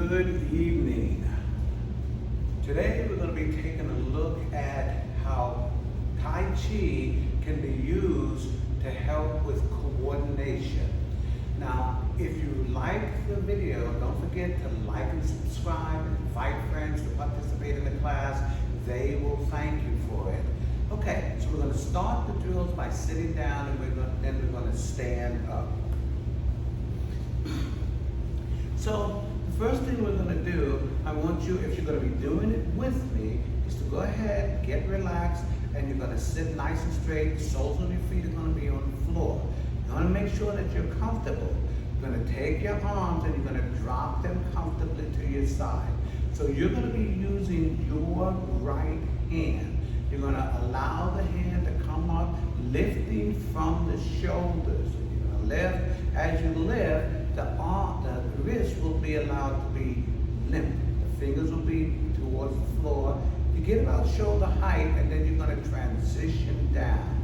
Good evening. Today we're going to be taking a look at how Tai Chi can be used to help with coordination. Now, if you like the video, don't forget to like and subscribe and invite friends to participate in the class. They will thank you for it. Okay, so we're going to start the drills by sitting down and then we're going to stand up. So the first thing we're going to do, I want you, if you're going to be doing it with me, is to go ahead, get relaxed, and you're going to sit nice and straight. The soles of your feet are going to be on the floor. You want to make sure that you're comfortable. You're going to take your arms and you're going to drop them comfortably to your side. So you're going to be using your right hand. You're going to allow the hand to come up, lifting from the shoulders. You're going to lift. As you lift, the wrist will be allowed to be limp. The fingers will be towards the floor. You get about shoulder height, and then you're going to transition down.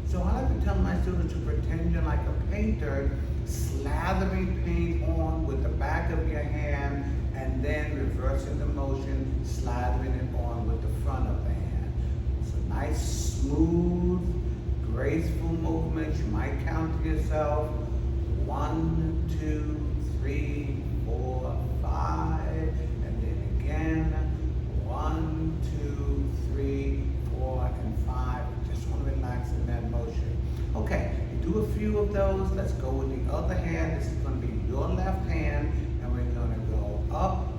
So I like to tell my students to pretend you're like a painter, slathering paint on with the back of your hand, and then reversing the motion, slathering it on with the front of the hand. It's a nice, smooth, graceful movement. You might count to yourself. 1, 2, 3, 4, 5, and then again 1, 2, 3, 4, and 5. Just want to relax in that motion. Okay, you do a few of those. Let's go with the other hand. This is going to be your left hand, and we're going to go up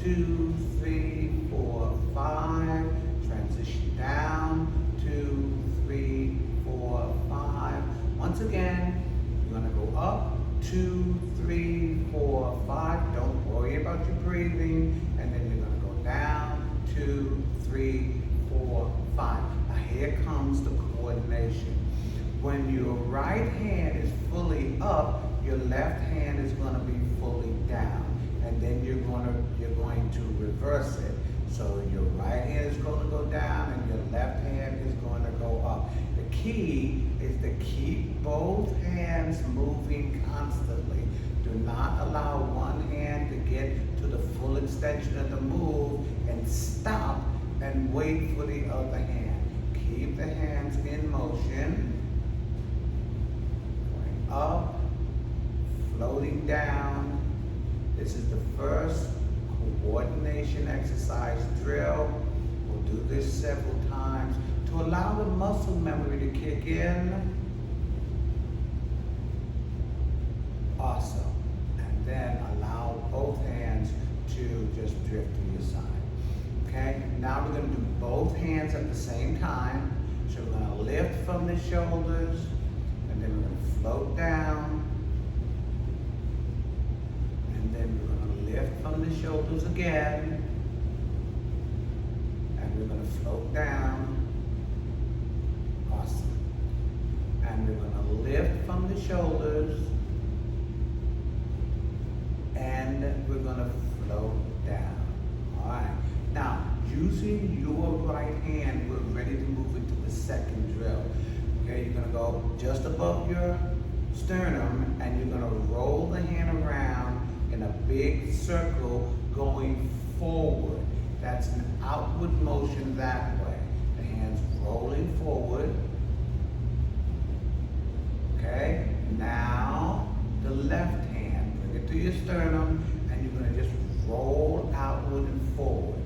2, 3, 4, 5. Transition down 2, 3, 4, 5. Once again, you're going to go up 2, 3, 4, 5. Don't worry about your breathing. And then you're going to go down 2, 3, 4, 5. Now here comes the coordination. When your right hand is fully up, your left hand is going to be fully down. And then you're going to reverse it. So your right hand is going to go down and your left hand is going to go up. The key is to keep both hands moving constantly. Do not allow one hand to get to the full extension of the move and stop and wait for the other hand. Keep the hands in motion. Going up, floating down. This is the first coordination exercise drill. We'll do this several times to allow the muscle memory to kick in. Awesome. And then allow both hands to just drift to your side. Okay? Now we're going to do both hands at the same time. So we're going to lift from the shoulders, and then we're going to float down. And then we're going to lift from the shoulders again. And we're going to float down. Awesome. And we're going to lift from the shoulders. And we're going to float down. All right. Now, using your right hand, we're ready to move into the second drill. Okay, you're going to go just above your sternum, and you're going to roll the hand around in a big circle going forward. That's an outward motion that way. The hand's rolling forward. Okay, now the left hand, bring it to your sternum, and you're going to just roll outward and forward.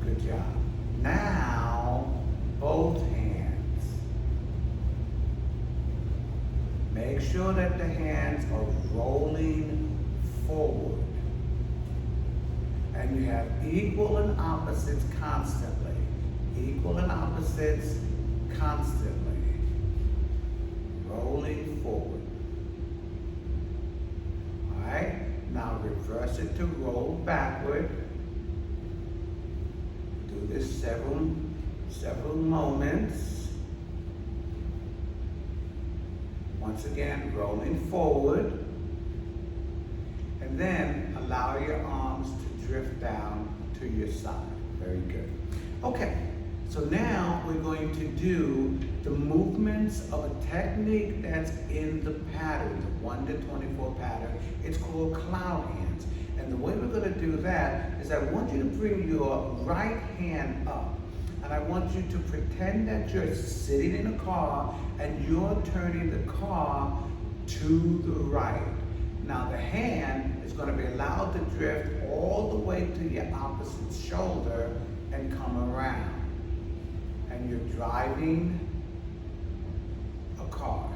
Good job. Now, both hands. Make sure that the hands are rolling forward. And you have equal and opposites constantly. Equal and opposites constantly. Rolling forward. Alright, now reverse it to roll backward. Do this several moments. Once again, rolling forward. And then allow your arms to drift down to your side. Very good. Okay, So now we're going to do the movements of a technique that's in the pattern, the 1 to 24 pattern. It's called cloud hands. And the way we're going to do that is I want you to bring your right hand up. And I want you to pretend that you're sitting in a car and you're turning the car to the right. Now the hand is going to be allowed to drift all the way to your opposite shoulder and come around. And you're driving a car.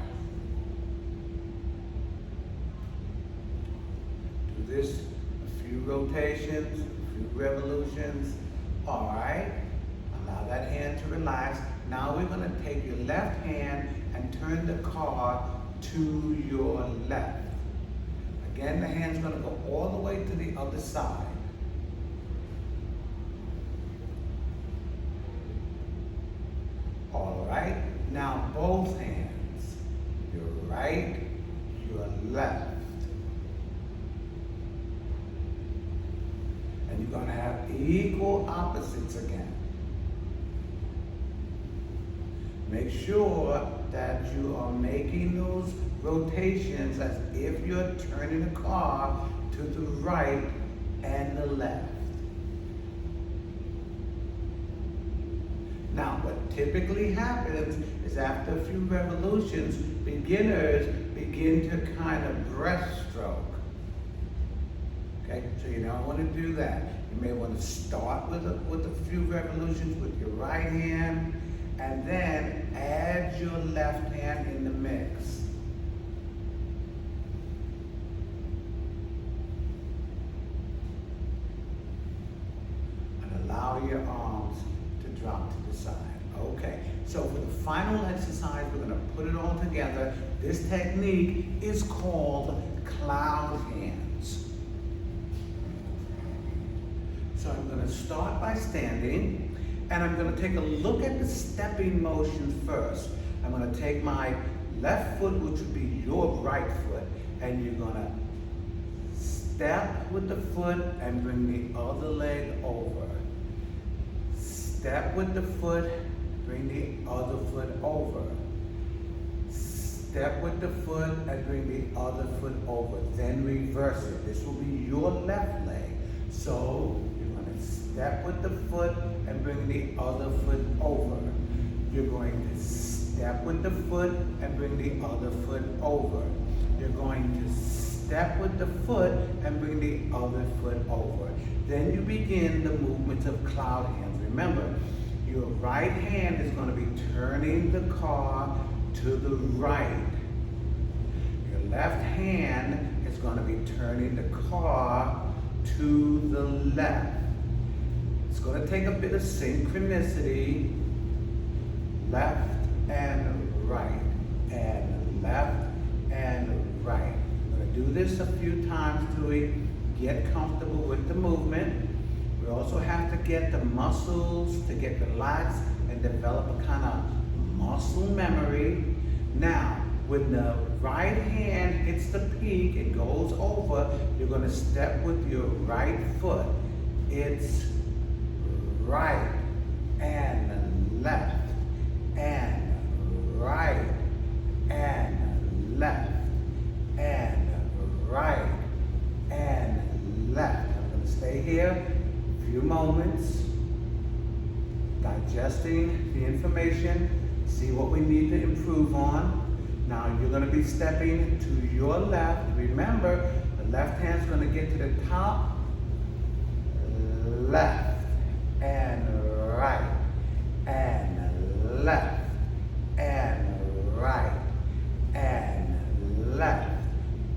Do this a few rotations, a few revolutions. All right. Allow that hand to relax. Now we're going to take your left hand and turn the car to your left. Again, the hand's going to go all the way to the other side. All right, now both hands, your right, your left. And you're going to have equal opposites again. Make sure that you are making those rotations as if you're turning the car to the right and the left. Now, what typically happens is after a few revolutions, beginners begin to kind of breaststroke. Okay, so you don't want to do that. You may want to start with a few revolutions with your right hand, and then add your left hand in the mix. And allow your arms to drop to the side. Okay, so for the final exercise, we're going to put it all together. This technique is called cloud hands. So I'm going to start by standing. And I'm going to take a look at the stepping motions first. I'm going to take my left foot, which would be your right foot, and you're going to step with the foot and bring the other leg over. Step with the foot, bring the other foot over. Step with the foot and bring the other foot over. Then reverse it. This will be your left leg. So step with the foot and bring the other foot over. You're going to step with the foot and bring the other foot over. You're going to step with the foot and bring the other foot over. Then you begin the movements of cloud hands. Remember, your right hand is going to be turning the car to the right. Your left hand is going to be turning the car to the left. It's going to take a bit of synchronicity, left and right, and left and right. We're going to do this a few times till we get comfortable with the movement. We also have to get the muscles to get relaxed and develop a kind of muscle memory. Now, when the right hand hits the peak and goes over, you're going to step with your right foot. It's right and left and right and left and right and left. I'm going to stay here a few moments, digesting the information, see what we need to improve on. Now you're going to be stepping to your left. Remember, the left hand's going to get to the top, left and right and left and right and left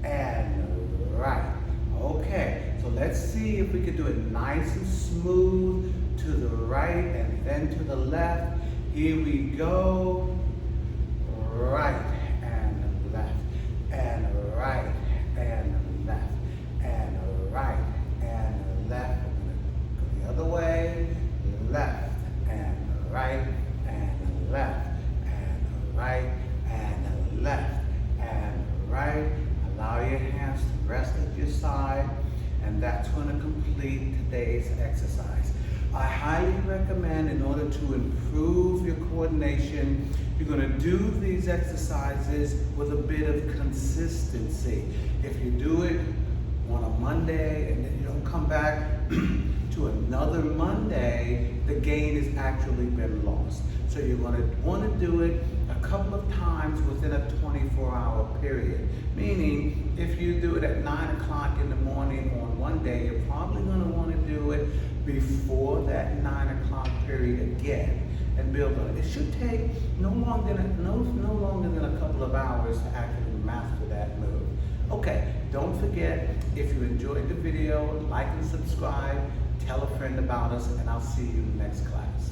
and right. Okay, so let's see if we can do it nice and smooth to the right and then to the left. Here we go. Right and left and right and left and right and left. Go the other way. Left and right and left and right and left and right. Allow your hands to rest at your side, and that's going to complete today's exercise. I highly recommend, in order to improve your coordination, you're going to do these exercises with a bit of consistency. If you do it on a Monday and then you don't come back to another Monday, the gain has actually been lost. So you're going to want to do it a couple of times within a 24-hour period. Meaning, if you do it at 9 o'clock in the morning on one day, you're probably going to want to do it before that 9 o'clock period again and build on it. It should take no longer than a couple of hours to actually master that move. Okay, don't forget, if you enjoyed the video, like and subscribe, tell a friend about us, and I'll see you in the next class.